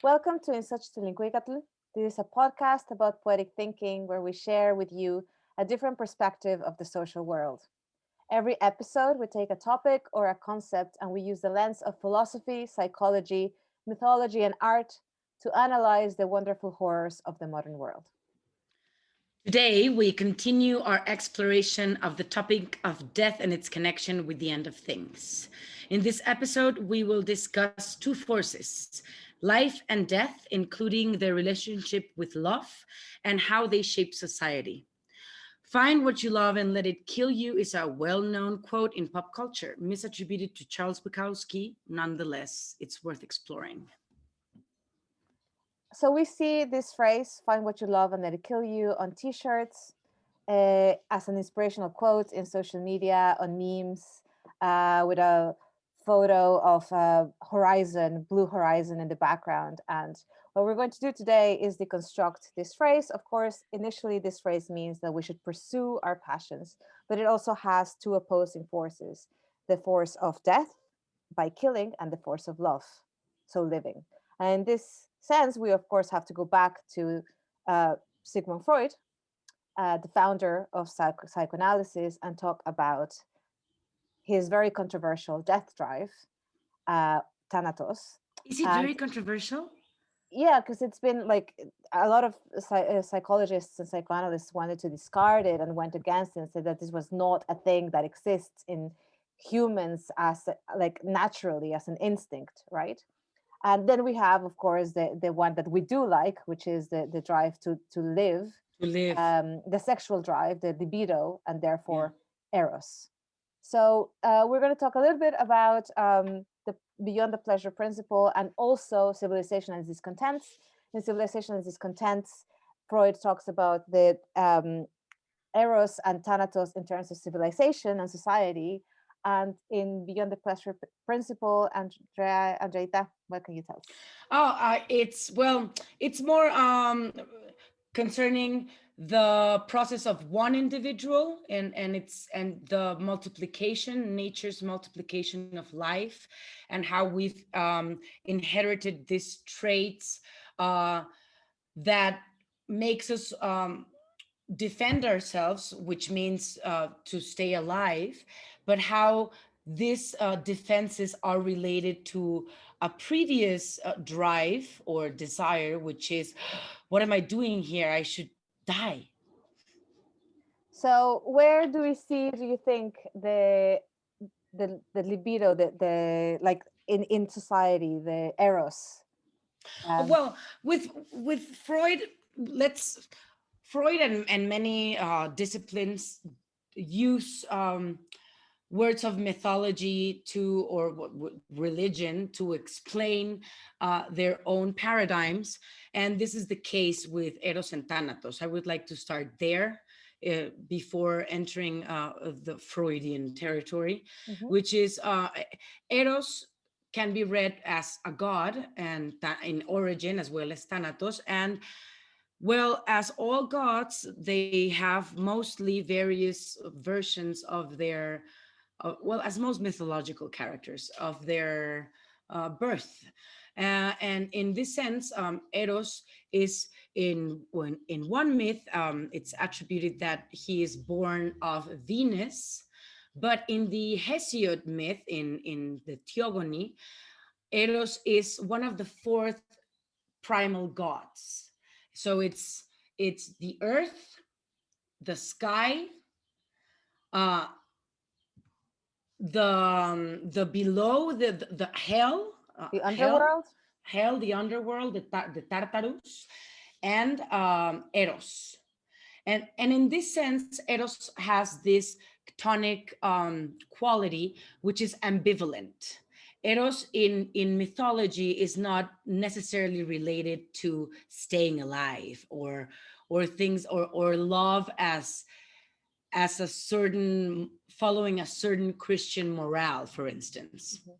Welcome to In Such Tilincuicatl. This is a podcast about poetic thinking where we share with you a different perspective of the social world. Every episode, we take a topic or a concept and we use the lens of philosophy, psychology, mythology, and art to analyze the wonderful horrors of the modern world. Today, we continue our exploration of the topic of death and its connection with the end of things. In this episode, we will discuss two forces, life and death, including their relationship with love and how they shape society. Find what you love and let it kill you is a well-known quote in pop culture, misattributed to Charles Bukowski. Nonetheless, it's worth exploring. So we see this phrase, find what you love and let it kill you, on t-shirts, as an inspirational quote in social media, on memes, with a photo of a horizon, blue horizon in the background. And what we're going to do today is deconstruct this phrase. Of course, initially this phrase means that we should pursue our passions, but it also has two opposing forces, the force of death by killing and the force of love, so living. And in this sense, we of course have to go back to Sigmund Freud, the founder of psychoanalysis, and talk about his very controversial death drive, Thanatos. Is it And very controversial? yeah, because it's been like a lot of psychologists and psychoanalysts wanted to discard it and went against it and said that this was not a thing that exists in humans as like naturally as an instinct, right? And then we have, of course, the one that we do like, which is the drive to live, To live. the sexual drive, the libido, and Yeah. therefore Eros. So we're going to talk a little bit about the beyond the pleasure principle and also civilization and discontents. In civilization and discontents, Freud talks about the Eros and Thanatos in terms of civilization and society. And in Beyond the Pleasure Principle, Andreita, what can you tell us? It's more concerning the process of one individual and the multiplication, nature's multiplication of life, and how we've inherited these traits that makes us defend ourselves, which means to stay alive, but how these defenses are related to a previous drive or desire, which is, what am I doing here? I should die. So, where do we see? Do you think the libido, the like in society, the eros? Um, Well, with Freud, let's Freud and many disciplines use words of mythology to or religion to explain their own paradigms, and this is the case with Eros and Thanatos. I would like to start there before entering the Freudian territory, mhm. which is Eros can be read as a god and in origin, as well as Thanatos. And well, as all gods, they have mostly various versions of their, well, as most mythological characters, of their birth. And in this sense, Eros is in one myth, it's attributed that he is born of Venus, but in the Hesiod myth, in the Theogony, Eros is one of the fourth primal gods. So it's the earth, the sky, uh, the below, the hell, The underworld. the underworld, the Tartarus, and Eros. And in this sense, Eros has this tonic quality, which is ambivalent. Eros in mythology is not necessarily related to staying alive or things or love as a certain following a certain Christian morale, for instance. Mhm.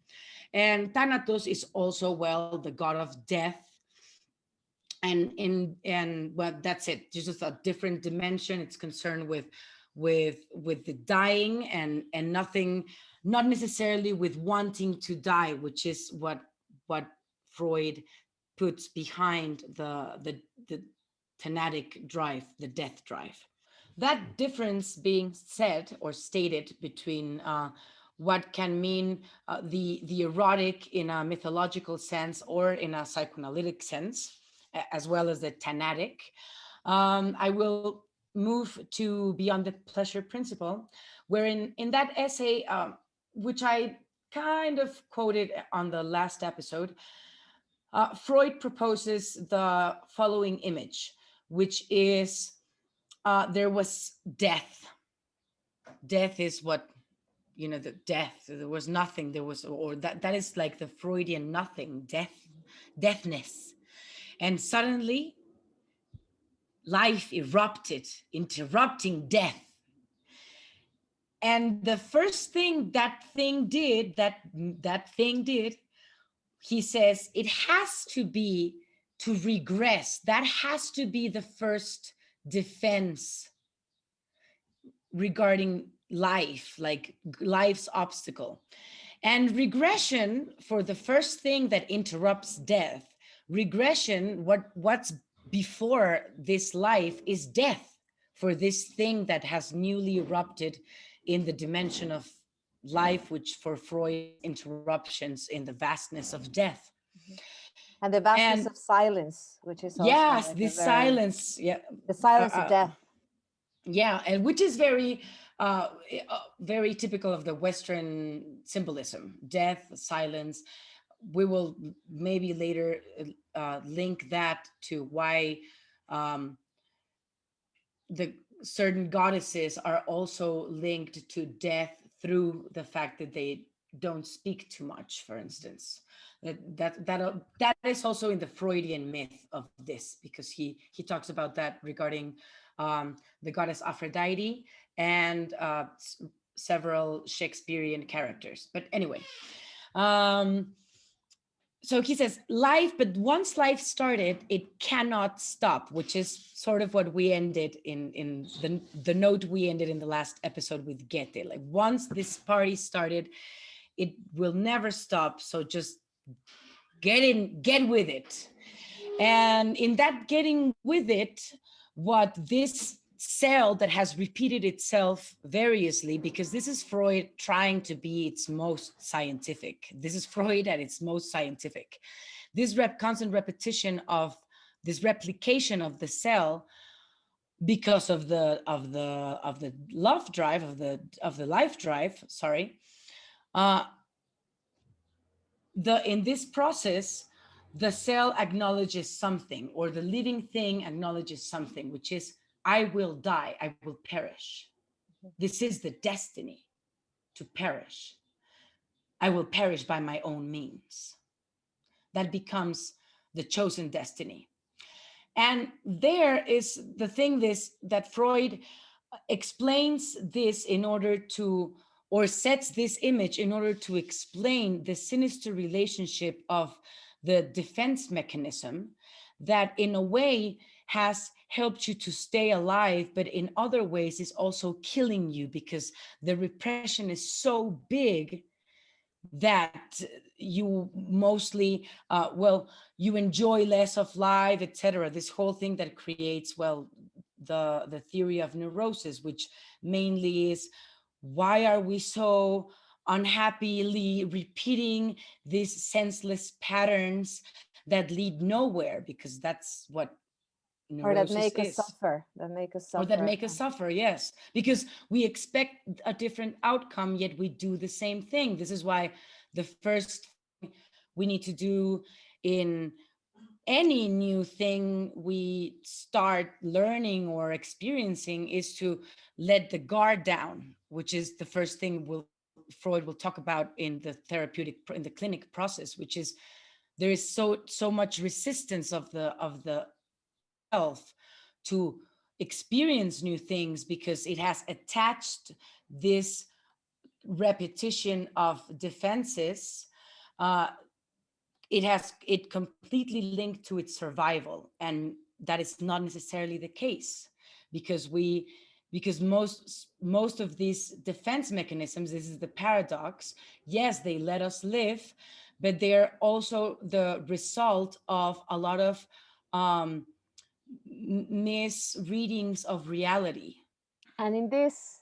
And Thanatos is also, well, the god of death, and well, that's it, just a different dimension. It's concerned with the dying and nothing, not necessarily with wanting to die, which is what Freud puts behind the thanatic drive, the death drive. That difference being said or stated between what can mean the erotic in a mythological sense or in a psychoanalytic sense, as well as the thanatic, I will move to Beyond the Pleasure Principle, where in that essay, which I kind of quoted on the last episode, Freud proposes the following image, which is there was death. Death is what, the death. There was nothing. There was, or that is like the Freudian nothing, death, deathness. And suddenly life erupted, interrupting death. And the first thing that thing did, he says, it has to be to regress. That has to be the first defense regarding life, like life's obstacle. And regression, for the first thing that interrupts death, regression, what's before this life is death, for this thing that has newly erupted in the dimension of life, which for Freud is interruptions in the vastness of death. And the vastness And of silence, which is also yes, like a this very, silence, yeah, the silence of death. yeah, and which is very very typical of the Western symbolism: death, silence. We will maybe later link that to why um, the certain goddesses are also linked to death through the fact that they don't speak too much, for instance. That is also in the Freudian myth of this, because he talks about that regarding the goddess Aphrodite and several Shakespearean characters. But anyway, um, so he says life, but once life started, it cannot stop, which is sort of what we ended in the note we ended in the last episode with Goethe. Like, once this party started, it will never stop. So just get with it. And in that getting with it, what this cell that has repeated itself variously, because this is Freud trying to be its most scientific. This is Freud at its most scientific. This constant repetition of this replication of the cell, because of the love drive, of the life drive, sorry, uh, in this process, the cell acknowledges something, or the living thing acknowledges something, which is, I will die, I will perish. This is the destiny, to perish. I will perish by my own means. That becomes the chosen destiny. And there is the thing, that Freud explains this in order to, or sets this image in order to explain the sinister relationship of the defense mechanism that in a way has helped you to stay alive, but in other ways is also killing you, because the repression is so big that you mostly you enjoy less of life, etc. This whole thing that creates, well, the theory of neurosis, which mainly is, why are we so unhappily repeating these senseless patterns that lead nowhere? Because that's what Or that neurosis make us is. suffer, that make us Or that suffer. make us suffer, yes, because we expect a different outcome, yet we do the same thing. This is why the first thing we need to do in any new thing we start learning or experiencing is to let the guard down, which is the first thing Freud will talk about in the clinic process, which is, there is so much resistance of the self to experience new things, because it has attached this repetition of defenses. uh, it completely linked to its survival, and that is not necessarily the case, because most of these defense mechanisms, this is the paradox, yes, they let us live, but they're also the result of a lot of um, misreadings of reality. And in this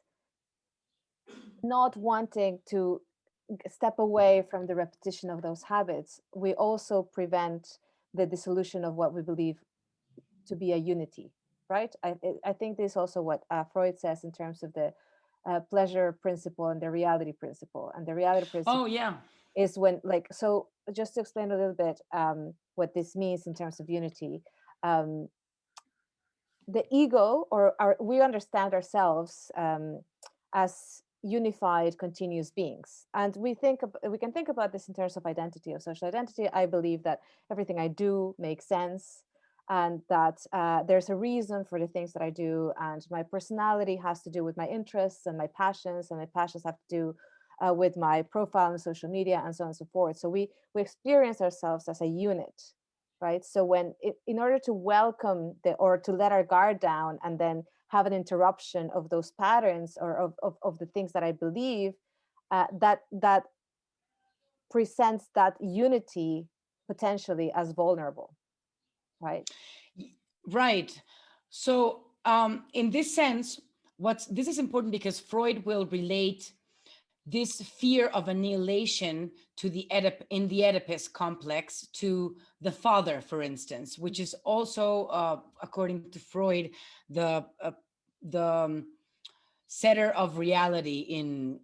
not wanting to step away from the repetition of those habits, we also prevent the dissolution of what we believe to be a unity, right? I think this is also what Freud says in terms of the pleasure principle and the reality principle. And the reality Oh, principle yeah. is when, like, so just to explain a little bit what this means in terms of unity. Um, the ego, or our, we understand ourselves as unified continuous beings, and we can think about this in terms of identity, of social identity. I believe that everything I do makes sense, and that there's a reason for the things that I do, and my personality has to do with my interests and my passions, and my passions have to do with my profile on social media, and so on and so forth. So we experience ourselves as a unit, right? So when in order to welcome the, or to let our guard down and then have an interruption of those patterns, or of the things that I believe, that presents that unity potentially as vulnerable, right? Right. So, in this sense, what's this is important because Freud will relate this fear of annihilation to the in the Oedipus complex to the father, for instance, which is also, according to Freud, the the setter of reality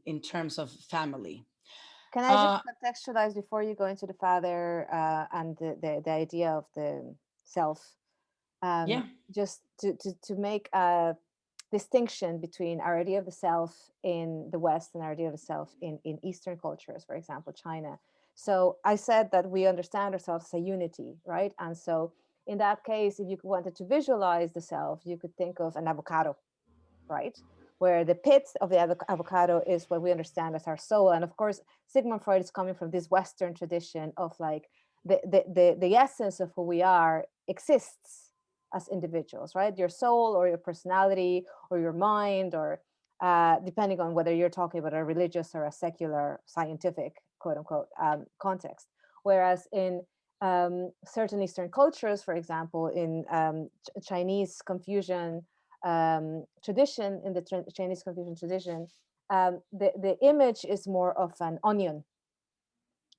in terms of family. Can I just Uh, contextualize before you go into the father and the idea of the self, yeah. just to make a distinction between our idea of the self in the West and our idea of the self in Eastern cultures, for example, China. So I said that we understand ourselves as a unity, right? And so in that case, if you wanted to visualize the self, you could think of an avocado, right? Where the pit of the avocado is what we understand as our soul. And of course, Sigmund Freud is coming from this Western tradition of like the essence of who we are exists as individuals, right? Your soul or your personality or your mind, or depending on whether you're talking about a religious or a secular, scientific, quote unquote, context. Whereas in certain Eastern cultures, for example, in Chinese Confucian tradition, in the Chinese Confucian tradition, the image is more of an onion.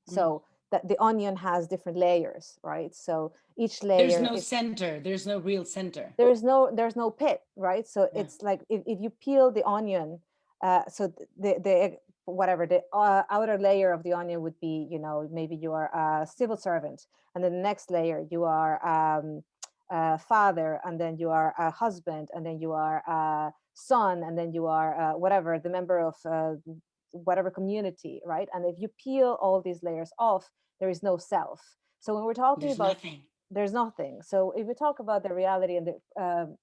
Mm. So that the onion has different layers, right? So each There's layer no is, center. There's no real center. there's no pit, right? So Yeah. it's like if you peel the onion, so the whatever the outer layer of the onion would be, maybe you are a civil servant, and then the next layer you are a father, and then you are a husband, and then you are a son, and then you are whatever, the member of whatever community, right? And if you peel all these layers off, there is no self. So when we're talking There's about, nothing. there's nothing. So if we talk about the reality and the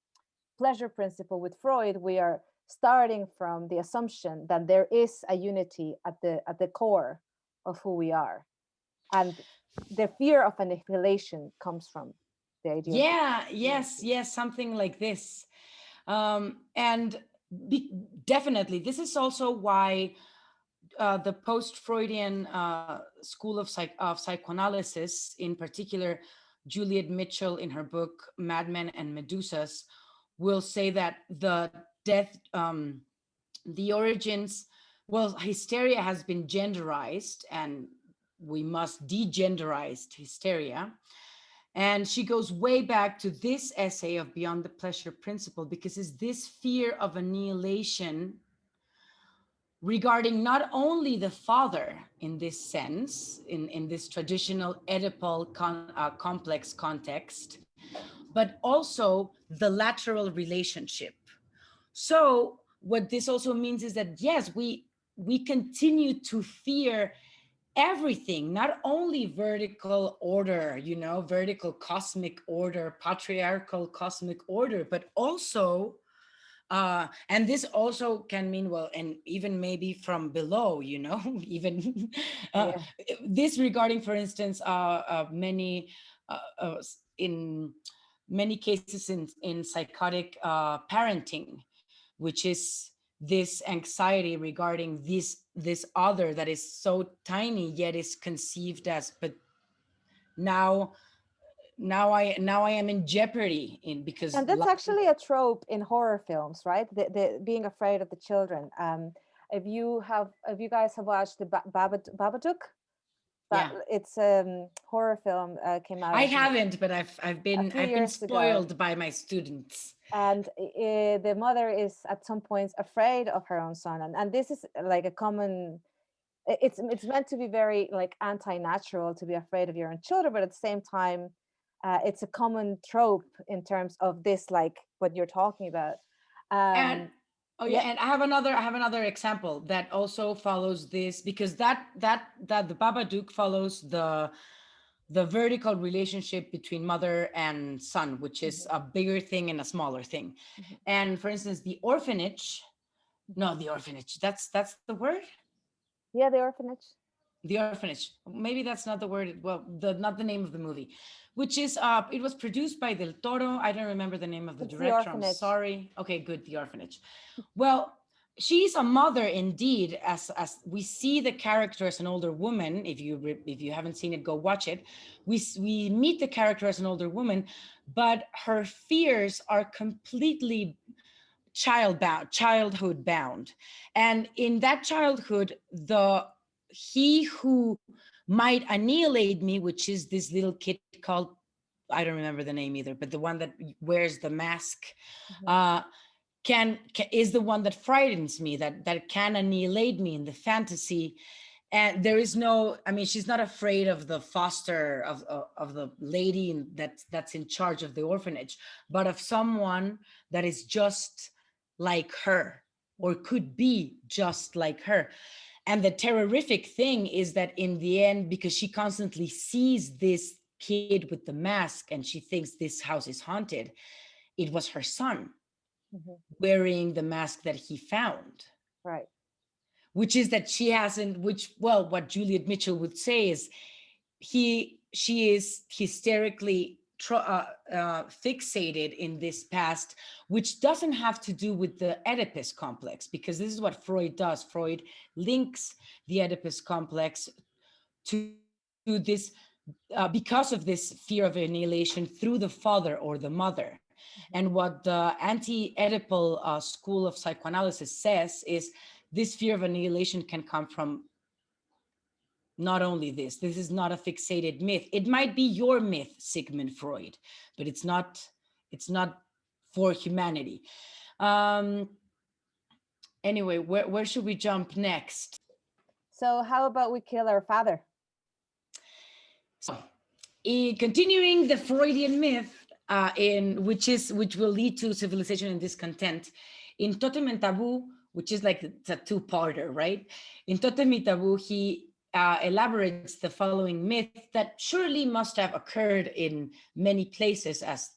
pleasure principle with Freud, we are starting from the assumption that there is a unity at the core of who we are, and the fear of annihilation comes from the idea of Yeah. Yes. unity. Yes. Something like this. And definitely, this is also why the post-Freudian school of psychoanalysis, in particular, Juliet Mitchell, in her book *Madmen and Medusas*, will say that the death, the origins, well, hysteria has been genderized, and we must degenderize hysteria. And she goes way back to this essay of Beyond the Pleasure Principle, because it's this fear of annihilation regarding not only the father in this sense, in this traditional Oedipal complex context, but also the lateral relationship. So what this also means is that, yes, we continue to fear everything, not only vertical order, vertical cosmic order, patriarchal cosmic order, but also and this also can mean, well, and even maybe from below, even uh, Yeah, this regarding, for instance, many in many cases in psychotic parenting, which is this anxiety regarding this other that is so tiny yet is conceived as, but now now I am in jeopardy in because And that's actually a trope in horror films, right? The being afraid of the children. If you guys have watched the Babadook, that yeah, it's horror film, came out, I I think, haven't, but I've a been few I've been years ago. spoiled by my students. And the mother is at some points afraid of her own son, and this is like a common, it's meant to be very like anti-natural to be afraid of your own children, but at the same time, it's a common trope in terms of this, like what you're talking about. And oh yeah, Yeah. and I have another example that also follows this, because that the Babadook follows the vertical relationship between mother and son, which is Mhm, a bigger thing and a smaller thing. mhm, And for instance, the orphanage, mhm. no, the orphanage, that's the word. Yeah, the orphanage. The orphanage, maybe that's not the word, well, the not the name of the movie, which is it was produced by Del Toro. I don't remember the name of the It's the director, I'm orphanage. sorry. Okay, good, the orphanage. Well, she's a mother indeed, as we see the character as an older woman. If you haven't seen it, go watch it. We meet the character as an older woman, but her fears are completely childhood bound. And in that childhood, the he who might annihilate me, which is this little kid called, I don't remember the name either, but the one that wears the mask, Mhm, uh can is the one that frightens me, that can annihilate me in the fantasy. And there is no, I mean, she's not afraid of the foster of the lady that's in charge of the orphanage, but of someone that is just like her, or mhm, could be just like her. And the terrific thing is that in the end, because she constantly sees this kid with the mask and she thinks this house is haunted, it was her son mhm. wearing the mask that he found, Right. which is that she hasn't, which, well, what Juliet Mitchell would say is she is hysterically fixated in this past, which doesn't have to do with the Oedipus complex, because this is what Freud does. Freud links the Oedipus complex to this, because of this fear of annihilation through the father or the mother. And Mhm, what the anti-Oedipal school of psychoanalysis says is this fear of annihilation can come from not only this is not a fixated myth. It might be your myth, Sigmund Freud, but it's not for humanity. um anyway, where should we jump next? so how about we kill our father? So, continuing the Freudian myth, in which will lead to civilization and discontent, in Totem and Taboo, which is like it's a two-parter, right? In Totem and Taboo, he elaborates the following myth that surely must have occurred in many places, as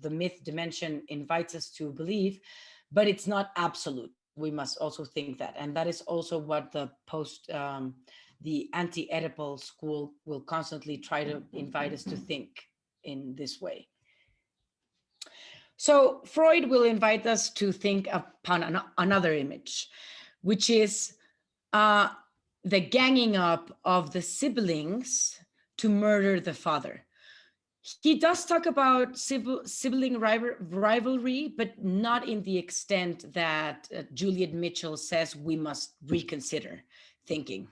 the myth dimension invites us to believe, but it's not absolute. We must also think that, and that is also what the anti-Oedipal school will constantly try to invite us to think in this way. So Freud will invite us to think upon another image, which is uh, the ganging up of the siblings to murder the father. He does talk about sibling rivalry, but not in the extent that Juliet Mitchell says we must reconsider thinking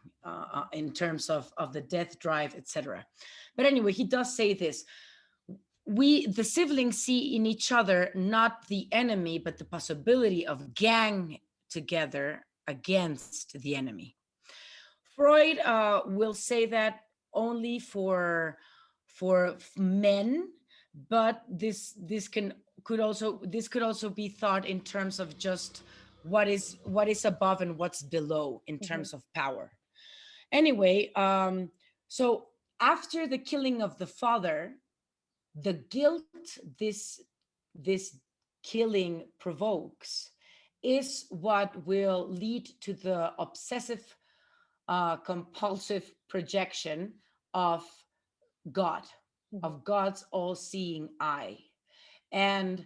in terms of the death drive, etc. But anyway, he does say this: the siblings see in each other not the enemy, but the possibility of gang together against the enemy. Freud will say that only for men, but this could also be thought in terms of just what is above and what's below in Mhm, terms of power. Anyway, so after the killing of the father, the guilt this killing provokes is what will lead to the obsessive compulsive projection of God, mhm, of God's all seeing eye. And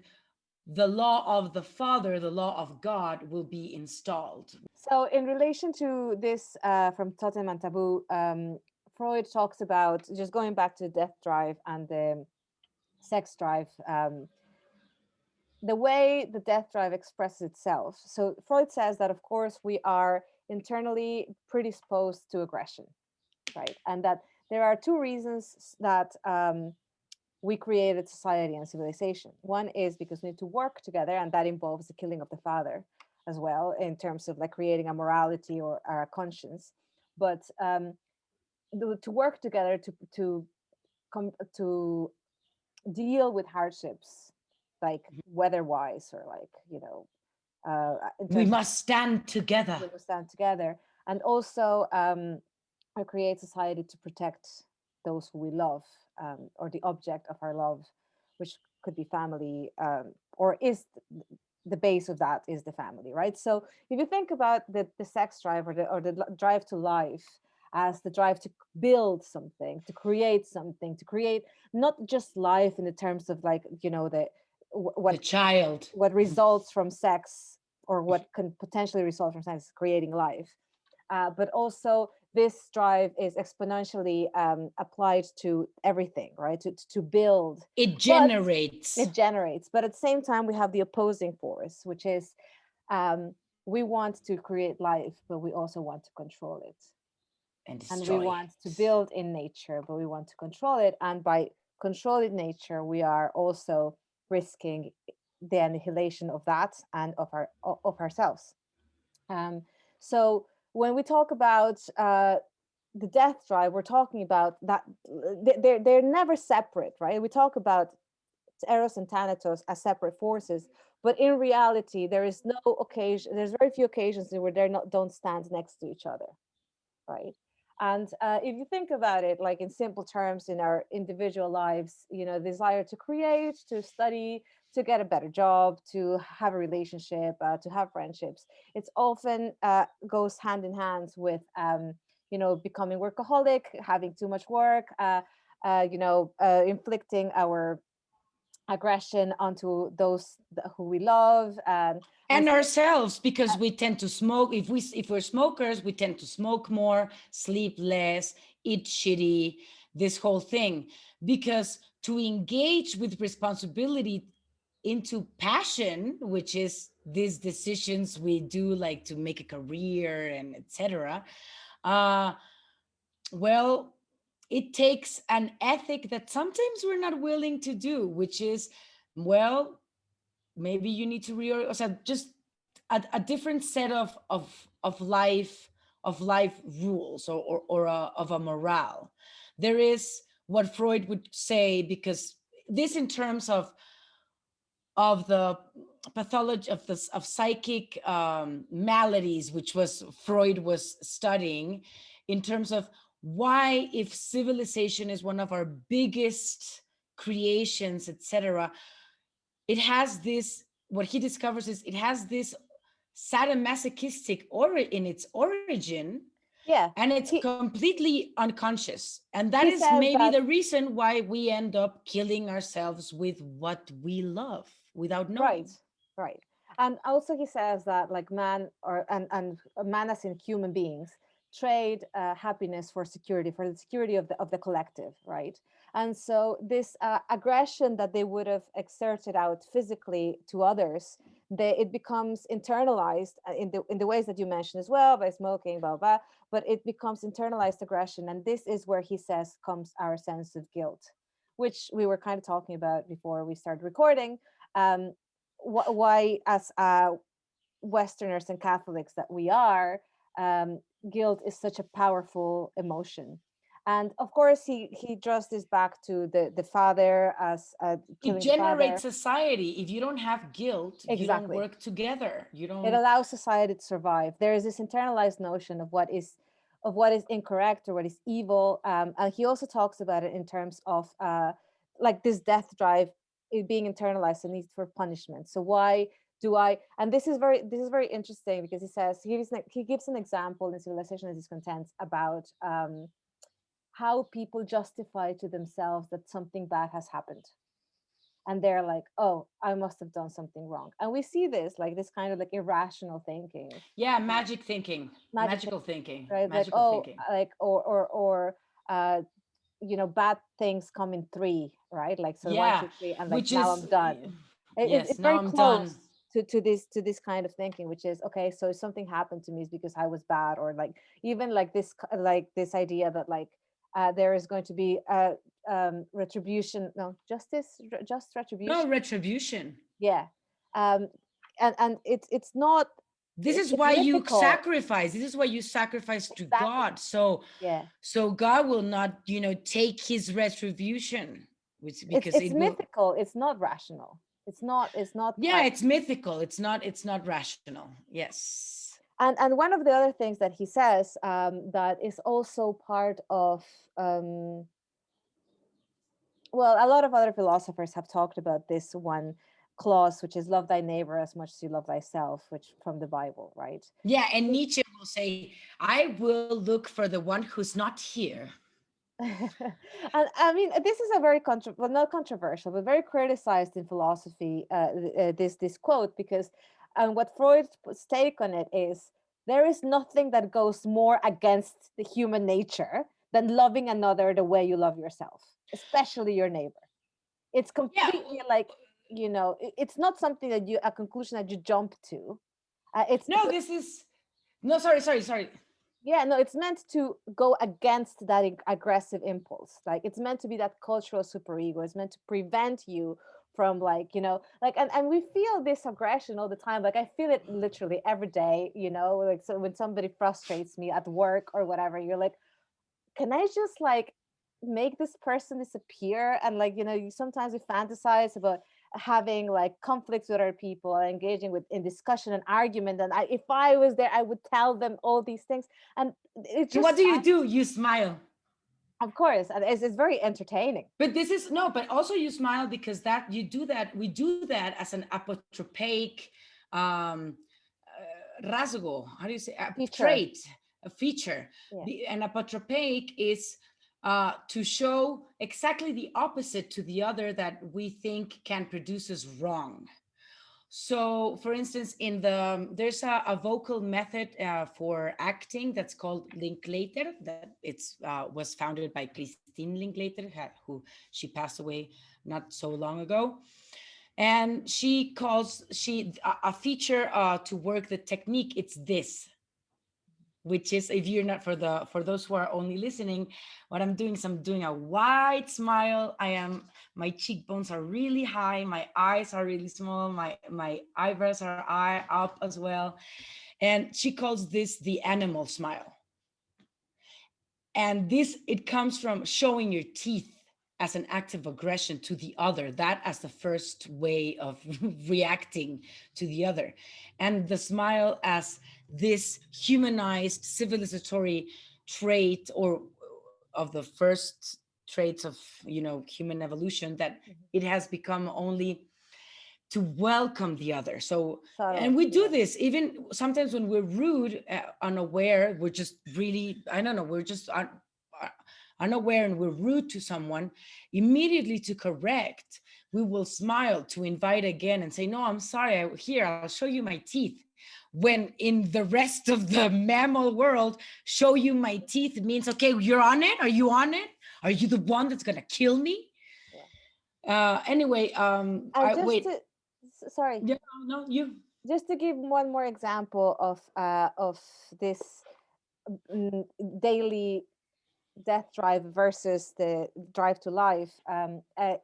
the law of the Father, the law of God, will be installed. So, in relation to this, from Totem and Taboo, Freud talks about, just going back to the death drive and the sex drive, the way the death drive expresses itself. So, Freud says that, of course, we are internally predisposed to aggression, right? And that there are two reasons that we created society and civilization. One is because we need to work together, and that involves the killing of the father as well, in terms of like creating a morality or a conscience. But to work together to deal with hardships, like weather-wise, or like in We terms of must stand together. we will stand together, and also create society to protect those who we love, or the object of our love, which could be family, or is the base of that is the family, right? So if you think about the sex drive, or the drive to life as the drive to build something, to create something, to create not just life in the terms of like the The child. what results from sex, or what can potentially result from sex, creating life, but also this drive is exponentially applied to everything, right? To build, It but generates it generates. But at the same time, we have the opposing force, which is um, we want to create life, but we also want to control it, and and we destroy want to it. build in nature, but we want to control it. And by controlling nature, we are also risking the annihilation of that and of ourselves. Um, so when we talk about the death drive, we're talking about that they're never separate, right? We talk about Eros and Thanatos as separate forces, but in reality, there is no occasion. There's very few occasions where they not don't stand next to each other, right? And if you think about it, like in simple terms, in our individual lives, desire to create, to study, to get a better job, to have a relationship, to have friendships, it's often goes hand in hand with, becoming workaholic, having too much work, inflicting our aggression onto those who we love, and And so, ourselves, because we tend to smoke. If we're smokers, we tend to smoke more, sleep less, eat shitty, this whole thing. Because to engage with responsibility into passion, which is these decisions we do, like to make a career and etc., uh well, it takes an ethic that sometimes we're not willing to do, which is, well, maybe you need to reorganize, so just a different set of life rules, or of a morale. There is what Freud would say, because this, in terms of the pathology of psychic maladies, which was Freud was studying, in terms of why, if civilization is one of our biggest creations, etc., it has this, what he discovers is it has this sadomasochistic in its origin, yeah, and it's he completely unconscious, and that he is says maybe that. the reason why we end up killing ourselves with what we love without Right, knowing. right. And also he says that like man, and man as in human beings, trade happiness for security, for the security of the collective, right? And so this aggression that they would have exerted out physically to others, it becomes internalized in the ways that you mentioned as well, by smoking, blah blah. But it becomes internalized aggression, and this is where he says comes our sense of guilt, which we were kind of talking about before we started recording. um, why, as Westerners and Catholics that we are, um, guilt is such a powerful emotion. And of course, he draws this back to the father as It killing the generates father. society. If you don't have guilt, you don't Exactly. work together. You It don't. allows society to survive. There is this internalized notion of what is incorrect or what is evil, and he also talks about it in terms of like this death drive, it being internalized, the need for punishment. So why do I? And this is very interesting, because he gives an example in Civilization and Discontent about how people justify to themselves that something bad has happened, and they're like, oh, I must have done something wrong. And we see this like this kind of like irrational thinking, Yeah, uh, magic thinking, magic magical thinking, thinking, right? Like, magical oh, thinking. like or uh bad things come in three, right? Like, so one, Yeah, two, three, and like which now is I'm done. yes, It's now very I'm done. close to this kind of thinking, which is okay, so if something happened to me is because I was bad, or like even like like this idea that like there is going to be retribution, no, just No retribution. retribution. Yeah. um and it's not, This is it's why you mythical. sacrifice. This is why you sacrifice to Exactly. God. So Yeah. God will not, take his retribution, which because It's it will. mythical, it's not rational. It's not Yeah, it's mythical. It's not rational. Yes. and one of the other things that he says, that is also part of, um, well, a lot of other philosophers have talked about this one clause, which is love thy neighbor as much as you love thyself, which from the Bible, right? Yeah, and Nietzsche will say, "I will look for the one who's not here." And I mean, this is a very well, not controversial, but very criticized in philosophy. This quote, because what Freud's take on it is there is nothing that goes more against the human nature than loving another the way you love yourself, especially your neighbor. It's Yeah. completely like, it's not something that you a conclusion that you jump to. It's No, this is no. Sorry. Yeah, no, it's meant to go against that aggressive impulse. Like, it's meant to be that cultural superego. It's meant to prevent you from, like, like, and we feel this aggression all the time. Like, I feel it literally every day, like, so when somebody frustrates me at work or whatever, you're like, can I just like make this person disappear? And like, sometimes we fantasize about having like conflicts with other people and engaging with in discussion and argument. And if I was there, I would tell them all these things. And it's And what just do you do? You smile. of course, and it's very entertaining. But this is no, but also you smile because that you do that. We do that as an apotropaic um, rasgo. How do you say Feature. trait? A feature. Yeah. An apotropaic is to show exactly the opposite to the other that we think can produce us wrong. So, for instance, there's a vocal method for acting that's called Linklater. That it's was founded by Christine Linklater, who she passed away not so long ago. And she a feature to work the technique. It's this, which is, if you're not, for those who are only listening, what I'm doing is I'm doing a wide smile. My cheekbones are really high, my eyes are really small, my eyebrows are up as well. And she calls this the animal smile. And this, it comes from showing your teeth as an act of aggression to the other, that as the first way of reacting to the other, and the smile as this humanized civilizatory trait, or of the first traits of human evolution, that Mhm. it has become only to welcome the other. So, and Subtle. we do Yeah. this even sometimes when we're rude, unaware, we're just really, I don't know, we're just unaware, and we're rude to someone. Immediately, to correct, we will smile to invite again and say, no, I'm sorry, here, I'll show you my teeth. When in the rest of the mammal world, show you my teeth means, okay, you're on it, are you on it, are you the one that's gonna kill me? Yeah. Anyway, And I just wait. to, sorry, Yeah, no, you. just to give one more example of this, mm, daily death drive versus the drive to life,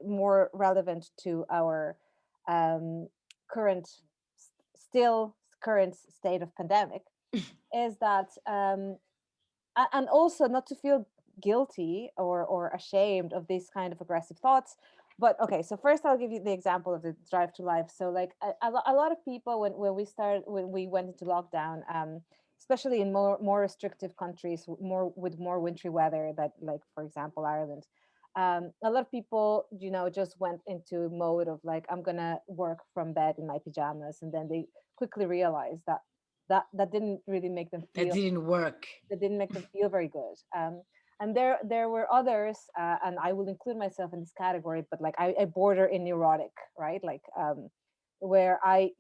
more relevant to our um, current, still current state of pandemic, is that, and also not to feel guilty or ashamed of these kind of aggressive thoughts. But okay, so first I'll give you the example of the drive to life. So like a lot of people, when we went into lockdown, especially in more restrictive countries, with more wintry weather, that, like, for example, Ireland, a lot of people, just went into mode of like, I'm gonna work from bed in my pajamas, and then they quickly realized that didn't really make them That feel didn't work. that didn't make them feel very good. And there were others, and I will include myself in this category, but like I border in neurotic, right? Like where I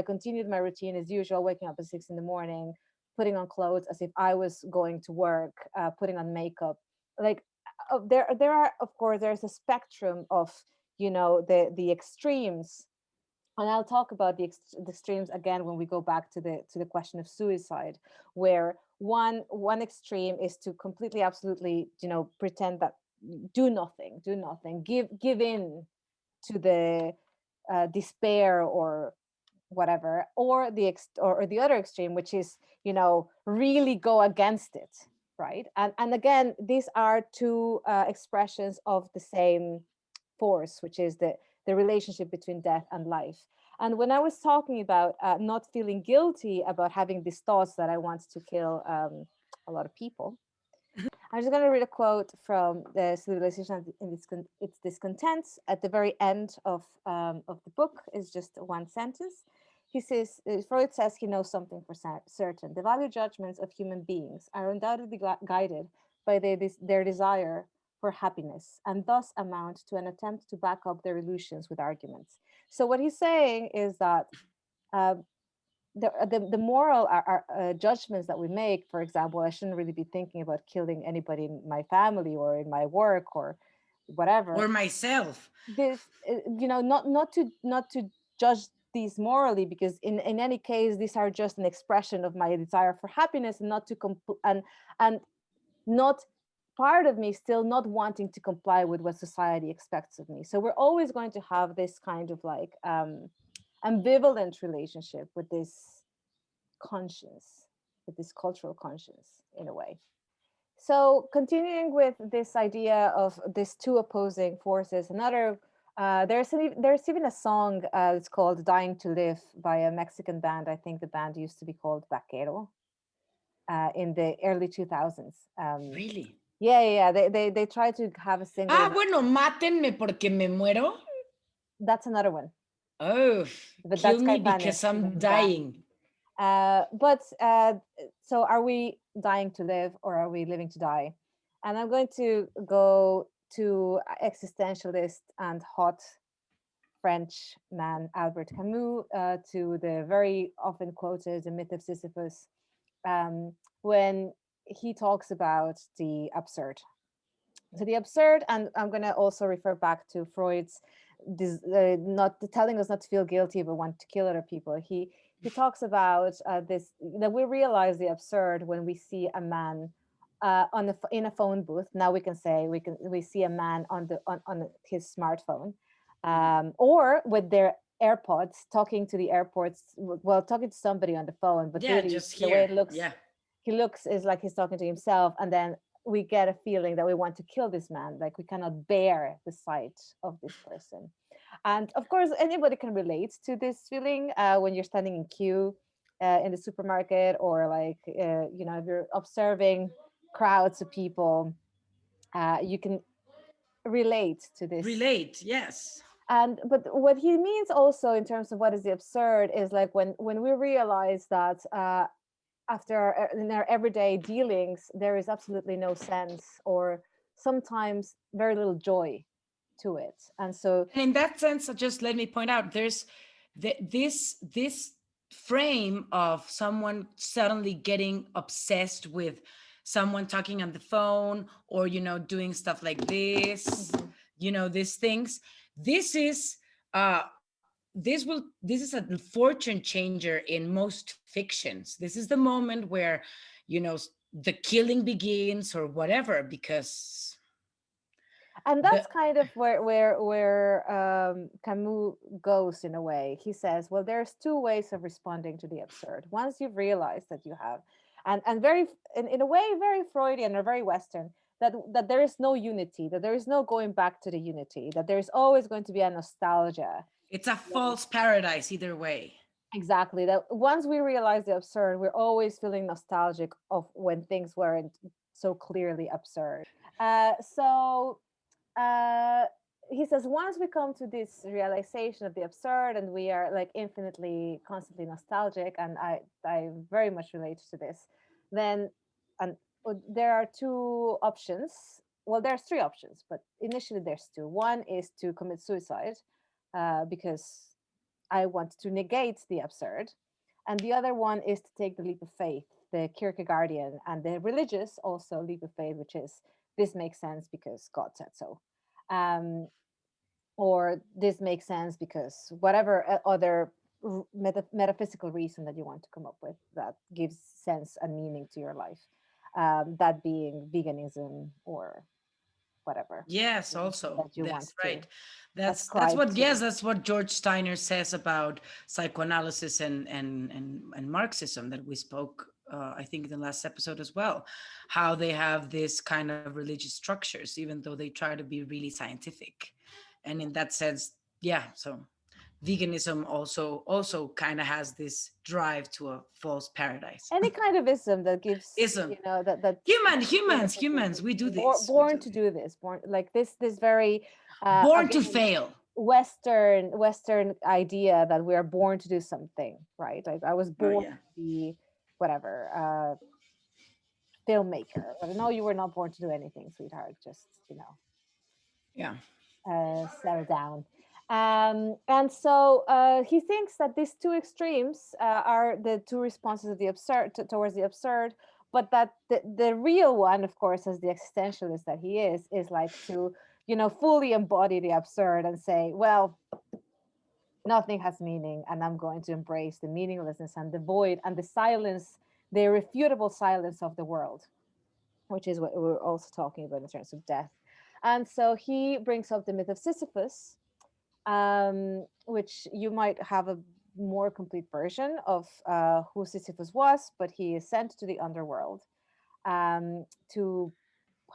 continued my routine as usual, waking up at 6 in the morning, putting on clothes as if I was going to work, putting on makeup. Like there are, of course, there's a spectrum of the extremes, and I'll talk about the extremes again when we go back to the question of suicide, where one extreme is to completely, absolutely, pretend that do nothing, give in to the despair or whatever, or or the other extreme, which is really go against it, right? And again, these are two expressions of the same force, which is the relationship between death and life. And when I was talking about not feeling guilty about having these thoughts that I want to kill a lot of people, I'm just going to read a quote from the Civilization and its Discontents at the very end of the book. Is just one sentence. He says, Freud says he knows something for certain. The value judgments of human beings are undoubtedly guided by their desire for happiness, and thus amount to an attempt to back up their illusions with arguments. So what he's saying is that uh, the moral judgments that we make, for example, I shouldn't really be thinking about killing anybody in my family or in my work or whatever. Or myself. This, not to judge these morally, because in any case, these are just an expression of my desire for happiness, and not to and not part of me still not wanting to comply with what society expects of me. So we're always going to have this kind of like ambivalent relationship with this conscience, with this cultural conscience in a way. So continuing with this idea of these two opposing forces, another there's even a song it's called "Dying to Live" by a Mexican band. I think the band used to be called Vaquero in the early 2000s. Really? Yeah. They tried to have a Ah, single. bueno, mátenme porque me muero. That's another one, Oh, but kill that's me Caifanes, because I'm the band. dying. But so are we dying to live, or are we living to die? And I'm going to go to existentialist and hot French man Albert Camus, to the very often quoted The Myth of Sisyphus, when he talks about the absurd. So the absurd, and I'm going to also refer back to Freud's not telling us not to feel guilty but want to kill other people. He talks about this, that we realize the absurd when we see a man in a phone booth. Now we can say we see a man on his smartphone, or with their AirPods talking to the airports, well, talking to somebody on the phone, but Yeah, really just the way here. it looks, Yeah. he looks is like he's talking to himself, and then we get a feeling that we want to kill this man, like we cannot bear the sight of this person. And of course, anybody can relate to this feeling when you're standing in queue in the supermarket, or like if you're observing crowds of people, you can relate to this. Relate, yes. And but what he means also in terms of what is the absurd is like when we realize that after in our everyday dealings there is absolutely no sense, or sometimes very little joy to it. And so And in that sense, just let me point out, there's this frame of someone suddenly getting obsessed with someone talking on the phone, or doing stuff like this, mhm. these things. This is uh this is a fortune changer in most fictions. This is the moment where the killing begins or whatever, because And the that's kind of where Camus goes in a way. He says, well, there's two ways of responding to the absurd. Once you've realized that you have, and very in a way very Freudian or very Western, that there is no unity, that there is no going back to the unity, that there is always going to be a nostalgia. it's a false paradise either way. Exactly. That once we realize the absurd, we're always feeling nostalgic of when things weren't so clearly absurd. So uh, he says once we come to this realization of the absurd, and we are like infinitely, constantly nostalgic, and I very much relate to this. Then, and there are two options. Well, there's three options, but initially there's two. One is to commit suicide because I want to negate the absurd. And the other one is to take the leap of faith, the Kierkegaardian and the religious also leap of faith, which is this makes sense because God said so. Um, or this makes sense because whatever other metaphysical reason that you want to come up with that gives sense and meaning to your life, that being veganism or whatever Yes, also. that you want That's to right. That's ascribe what, yes, to. that's what George Steiner says about psychoanalysis and Marxism that we spoke, I think, in the last episode as well. How they have this kind of religious structures, even though they try to be really scientific. And in that sense, yeah, so veganism also kind of has this drive to a false paradise. Any kind of ism that gives, Ism. that Humans, we do this. We born do to this. do this, born like this very Born to again fail. western idea that we are born to do something, right? Like I was Oh born yeah. to be whatever filmmaker, but no, you were not born to do anything, sweetheart. Just Yeah. settle down. And so he thinks that these two extremes are the two responses of the absurd towards the absurd, but that the real one, of course, as the existentialist that he is like to fully embody the absurd and say, well, nothing has meaning, and I'm going to embrace the meaninglessness and the void and the silence, the irrefutable silence of the world, which is what we're also talking about in terms of death. And so he brings up the myth of Sisyphus, which you might have a more complete version of who Sisyphus was, but he is sent to the underworld to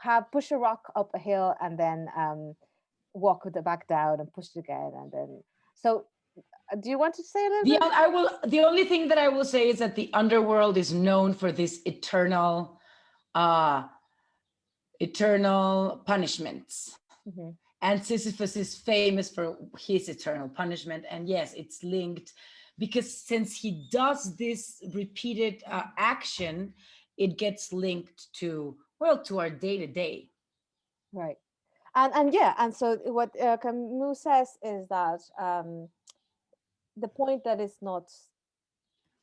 have push a rock up a hill and then walk with it back down and push it again, and then so. Do you want to say a little bit? The only thing that I will say is that the underworld is known for this uh eternal punishments. Mm-hmm. And Sisyphus is famous for his eternal punishment. And yes, it's linked because since he does this repeated action, it gets linked to, well, to our day to day. Right. And yeah, and so what Camus says is that the point that is not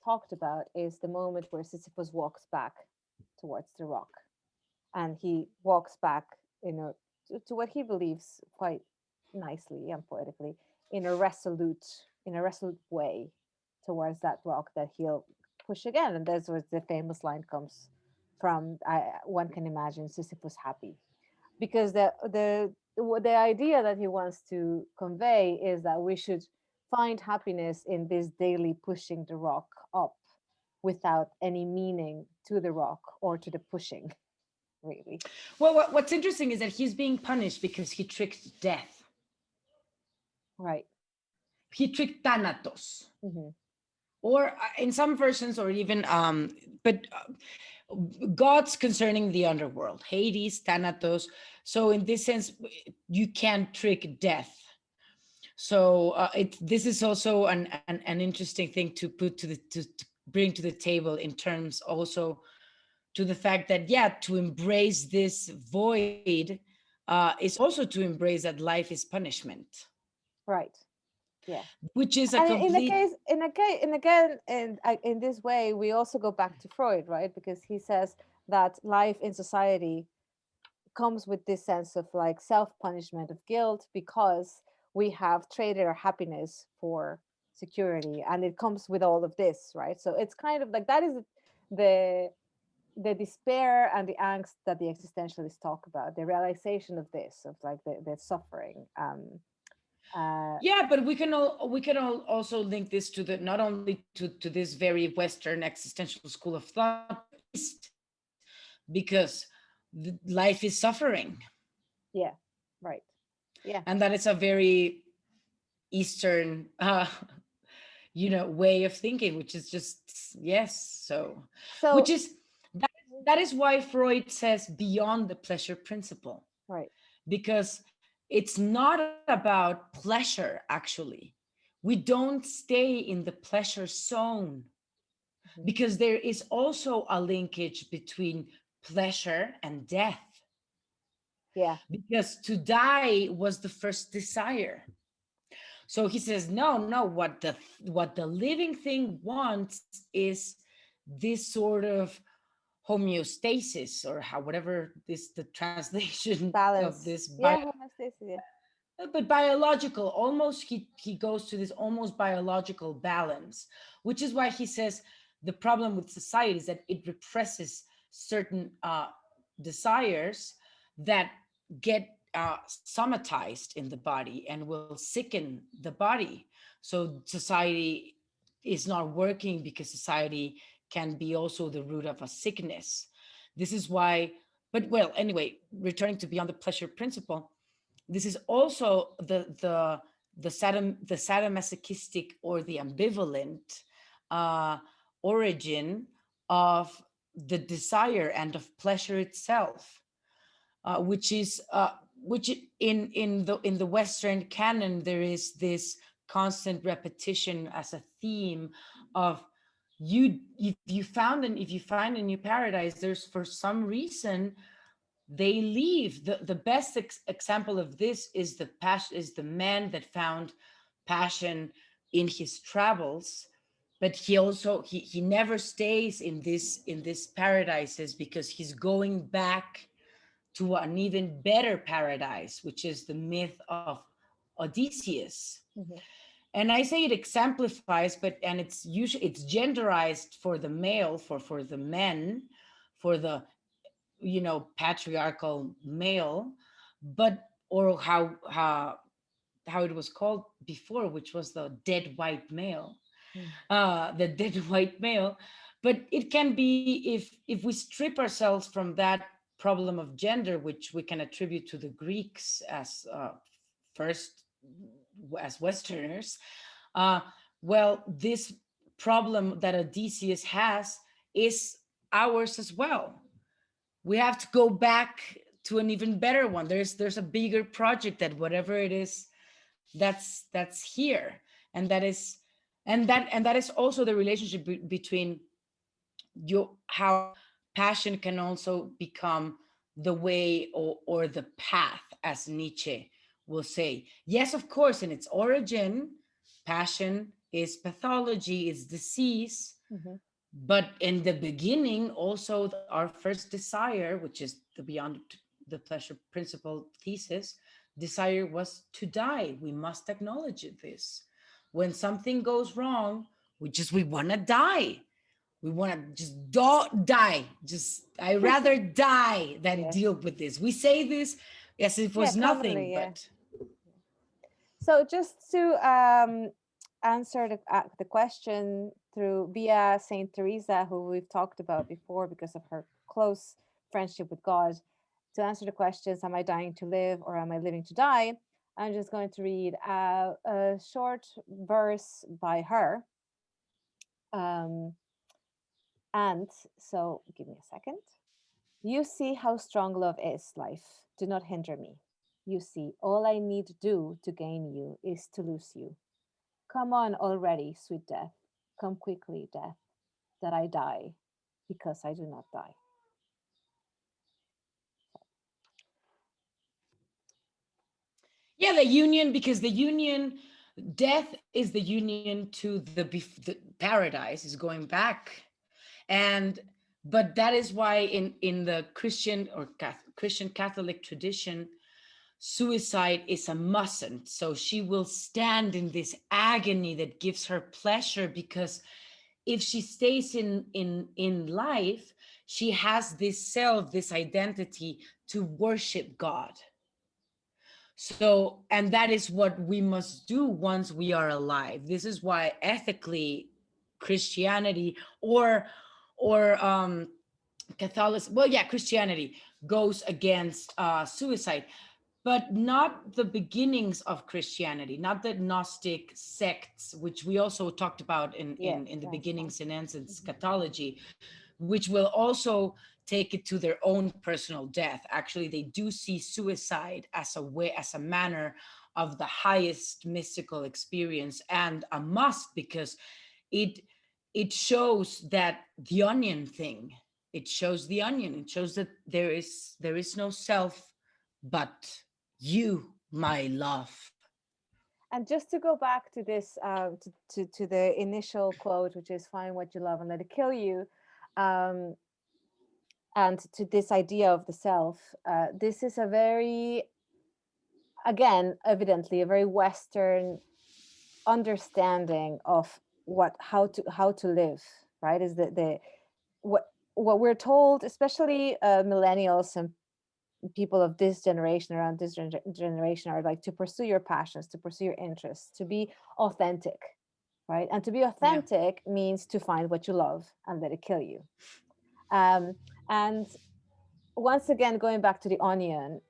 talked about is the moment where Sisyphus walks back towards the rock, and he walks back to what he believes quite nicely and poetically in a resolute way towards that rock that he'll push again, and that's where the famous line comes from. One can imagine Sisyphus happy, because the idea that he wants to convey is that we should find happiness in this daily pushing the rock up without any meaning to the rock or to the pushing, really. Well, what's interesting is that he's being punished because he tricked death. Right. He tricked Thanatos. Mm-hmm. Or in some versions, or even, but gods concerning the underworld, Hades, Thanatos. So in this sense, you can't trick death. So this is also an interesting thing to put to bring to the table in terms also to the fact that, yeah, to embrace this void is also to embrace that life is punishment, Right. Yeah. which is a And in a complete. case, in again, in this way, we also go back to Freud, right? Because he says that life in society comes with this sense of like self-punishment of guilt because we have traded our happiness for security, and it comes with all of this, right? So it's kind of like that is the the despair and the angst that the existentialists talk about, the realization of this, of like the suffering. Yeah, but we can all also link this to the, not only to this very Western existential school of thought, but to the East, because life is suffering, Yeah, right. Yeah. and that is a very Eastern way of thinking, which is just, yes. So which So is that is why Freud says beyond the pleasure principle, right. because it's not about pleasure. Actually, we don't stay in the pleasure zone, Mhm. because there is also a linkage between pleasure and death, Yeah. because to die was the first desire. So he says, no, no, what the living thing wants is this sort of homeostasis, or how, whatever this the translation of Balance. this Yeah, homeostasis. Yeah. but biological, almost, he goes to this almost biological balance, which is why he says the problem with society is that it represses certain desires that get somatized in the body and will sicken the body. So society is not working because society can be also the root of a sickness. This is why, but well, anyway, returning to beyond the pleasure principle, this is also the sadomasochistic, or the ambivalent uh, origin of the desire and of pleasure itself, which is which in the Western canon there is this constant repetition as a theme of, you, if you find a new paradise, there's for some reason they leave. The best example of this is the passion, is the man that found passion in his travels, but he also he never stays in this paradises, because he's going back to an even better paradise, which is the myth of Odysseus. Mhm. And I say it exemplifies, but and it's usually it's genderized for the male, for the men, for the, you know, patriarchal male, but or how it was called before, which was the dead white male, Mm. the dead white male. But it can be, if we strip ourselves from that problem of gender, which we can attribute to the Greeks as first, as Westerners, uh, well, this problem that Odysseus has is ours as well. We have to go back to an even better one. There's a bigger project, that whatever it is, that's here, and that is, and that is also the relationship between you, how passion can also become the way, or the path, as Nietzsche will say. Yes, of course, in its origin, passion is pathology, is disease, Mhm. but in the beginning, also our first desire, which is the beyond the pleasure principle thesis, desire was to die. We must acknowledge this. When something goes wrong, we want to die. We want to just die. Just I rather die than Yes. deal with this. We say this as if it Yeah, was commonly, nothing, yeah. but So just to answer the question through via Saint Teresa, who we've talked about before because of her close friendship with God, to answer the questions, am I dying to live or am I living to die? I'm just going to read a short verse by her. Um, and so give me a second. You see how strong love is, life. Do not hinder me. You see, all I need do to gain you is to lose you. Come on already, sweet death. Come quickly, death, that I die, because I do not die. yeah, the union, because the union, death is the union to the paradise, is going back. And but that is why in the Christian or Christian Catholic tradition, suicide is a mustn't. So she will stand in this agony that gives her pleasure, because if she stays in life, she has this self, this identity to worship God. So, and that is what we must do once we are alive. This is why ethically Christianity or Catholicism, well, yeah, Christianity goes against suicide, but not the beginnings of Christianity, not the Gnostic sects, which we also talked about Yes, in the last time. beginnings and ends in Mhm. eschatology, which will also take it to their own personal death. Actually, they do see suicide as a way, as a manner of the highest mystical experience, and a must, because it it shows that the onion thing. it shows the onion. It shows that there is no self but you, my love. And just to go back to this, to the initial quote, which is "Find what you love and let it kill you," um, and to this idea of the self. This is a very, again, evidently a very Western understanding of what how to live. Right? Is the what we're told, especially millennials and people of this generation, around this generation, are like to pursue your passions, to pursue your interests, to be authentic, right? And to be Yeah. authentic means to find what you love and let it kill you. And once again, going back to the onion,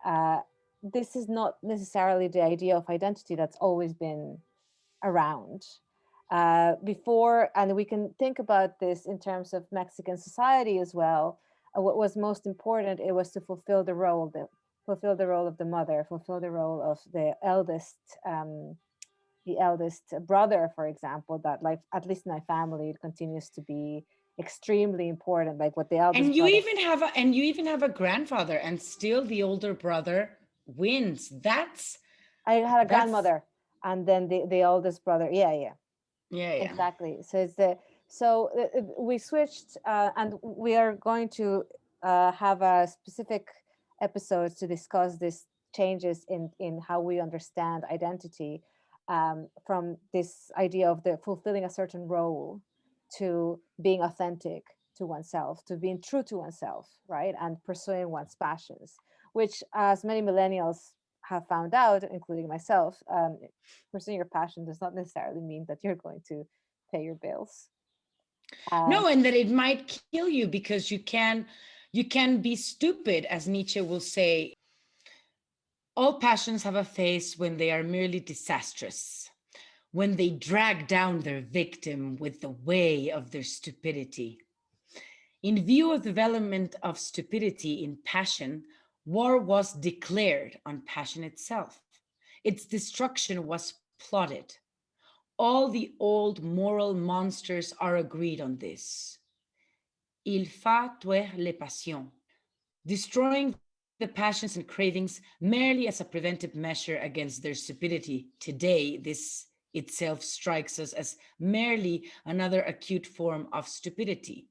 this is not necessarily the idea of identity that's always been around before. And we can think about this in terms of Mexican society as well. What was most important, it was to fulfill the role of the mother, fulfill the role of um, the eldest brother, for example. That, like, at least in my family, it continues to be extremely important. Like what the And eldest you brother. even have a grandfather, and still the older brother wins. I had a That's grandmother, and then the oldest brother. Yeah, yeah. yeah, yeah. Exactly. So it's the so we switched, and we are going to have a specific episode to discuss these changes in how we understand identity, from this idea of the fulfilling a certain role to being authentic to oneself, to being true to oneself, right, and pursuing one's passions, which, as many millennials have found out, including myself, pursuing your passion does not necessarily mean that you're going to pay your bills. Uh, No, and that it might kill you because you can be stupid, as Nietzsche will say. All passions have a phase when they are merely disastrous, when they drag down their victim with the way of their stupidity. In view of the development of stupidity in passion, war was declared on passion itself. Its destruction was plotted. All the old moral monsters are agreed on this. Il faut tuer les passions. Destroying the passions and cravings merely as a preventive measure against their stupidity. Today, this itself strikes us as merely another acute form of stupidity.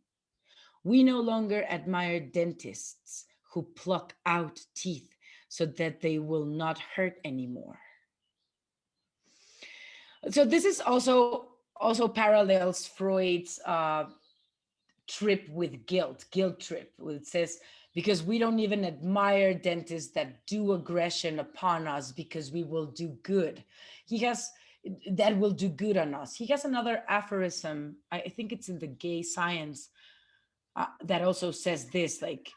We no longer admire dentists who pluck out teeth so that they will not hurt anymore. So this is also parallels Freud's trip with guilt trip, where it says, because we don't even admire dentists that do aggression upon us because we will do good. He has that will do good on us. He has another aphorism. I think it's in the Gay Science, that also says this, like,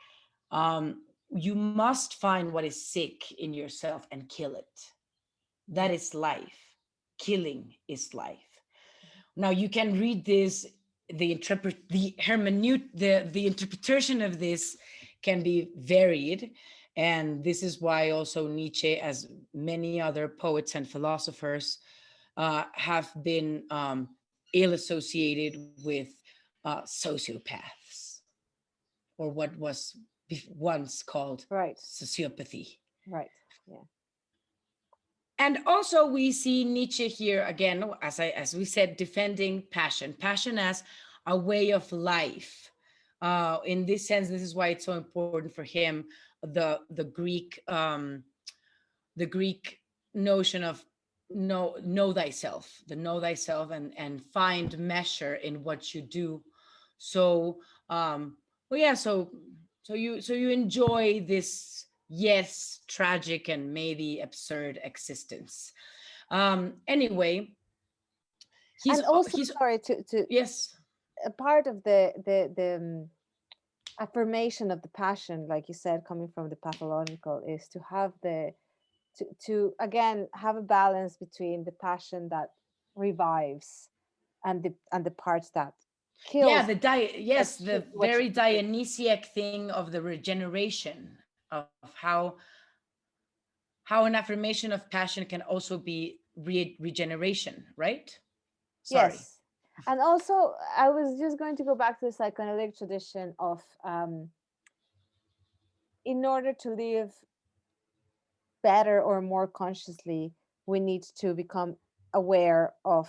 um, you must find what is sick in yourself and kill it. That yeah. is life. Killing is life. Now you can read this, the hermeneut, the interpretation of this can be varied. And this is why also Nietzsche, as many other poets and philosophers, have been ill associated with sociopaths, or what was once called Right. sociopathy. Right. Yeah. And also we see Nietzsche here again, as we said, defending passion as a way of life. In this sense, this is why it's so important for him, the Greek notion of know thyself, the know thyself, and find measure in what you do. So well, yeah, so you enjoy this, yes, tragic and maybe absurd existence. Anyway, And also, he's sorry, to yes. a part of the affirmation of the passion, like you said, coming from the pathological, is to have to again have a balance between the passion that revives and the parts that Yeah, kills, that yes, should the what very should be killed. Dionysiac thing of the regeneration, of how an affirmation of passion can also be regeneration, right? Sorry. Yes. And also, I was just going to go back to the psychoanalytic tradition of, in order to live better or more consciously, we need to become aware of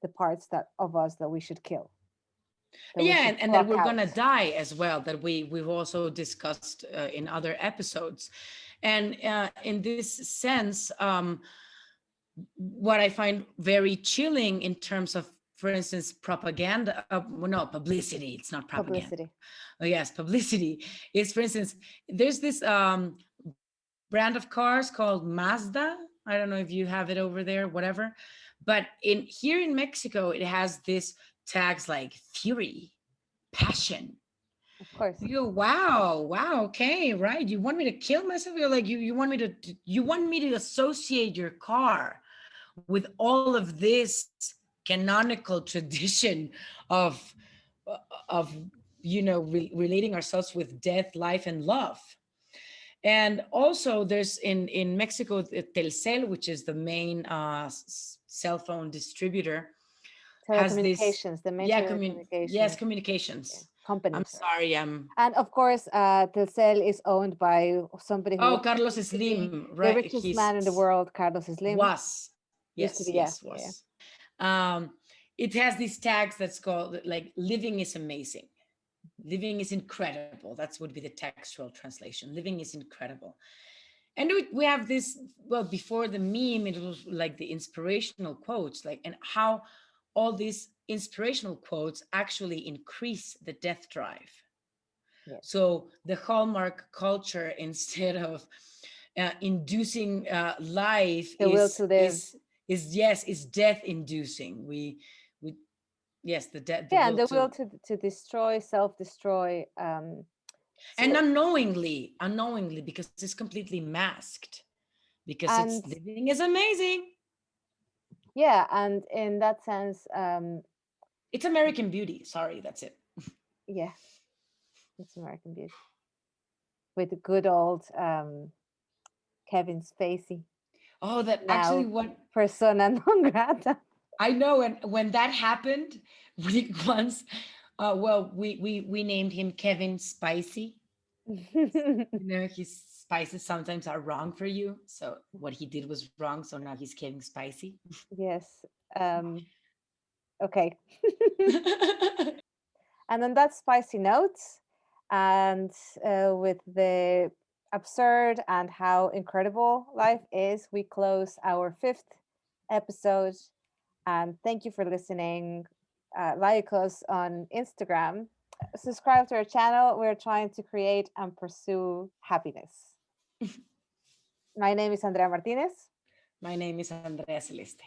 the parts that of us that we should kill, that we Yeah, should and that pluck we're out. gonna die as well, that we've also discussed in other episodes. And in this sense, what I find very chilling in terms of, for instance, propaganda, well, no, publicity, it's not propaganda. Publicity. Oh, yes, publicity is, for instance, there's this brand of cars called Mazda. I don't know if you have it over there, whatever. But in here in Mexico, it has this tags like fury, passion. Of course. You go, wow, wow, okay, right. You want me to kill myself? You're like, you want me to, you want me to associate your car with all of this canonical tradition of of relating ourselves with death, life, and love. And also there's in Mexico, Telcel, which is the main cell phone distributor, has this, Telecommunications, the main yeah, yes, telecommunications, yeah, communications. I'm company, sorry. sorry, I'm, And of course, Telcel is owned by somebody who oh, also Carlos used to be Slim, the right? richest man in the world, Carlos Slim. Yes, Used to be, yes, yeah, yeah, was. um it has these tags that's called like living is amazing, living is incredible. That's would be the textual translation. Living is incredible. And we have this, well, before the meme, it was like the inspirational quotes, like, and how all these inspirational quotes actually increase the death drive. yes. So the hallmark culture, instead of inducing life, The will to live. is yes, is death inducing. We yes, the Yeah, and will the will to, to destroy, self-destroy. and So, unknowingly, because it's completely masked, because it's and living is amazing. yeah, and in that sense, It's American Beauty. Sorry, that's it. yeah, it's American Beauty with the good old Kevin Spacey, Oh, that actually now what persona non grata. I know. And when that happened, we once, well, we named him Kevin Spicy. His spices sometimes are wrong for you. So what he did was wrong. So now he's Kevin Spicy. Yes. Okay. And on that spicy note, and with the absurd and how incredible life is, we close our fifth episode. And thank you for listening. Like us on Instagram. Subscribe to our channel. We're trying to create and pursue happiness. My name is Andrea Martinez. My name is Andrea Celeste.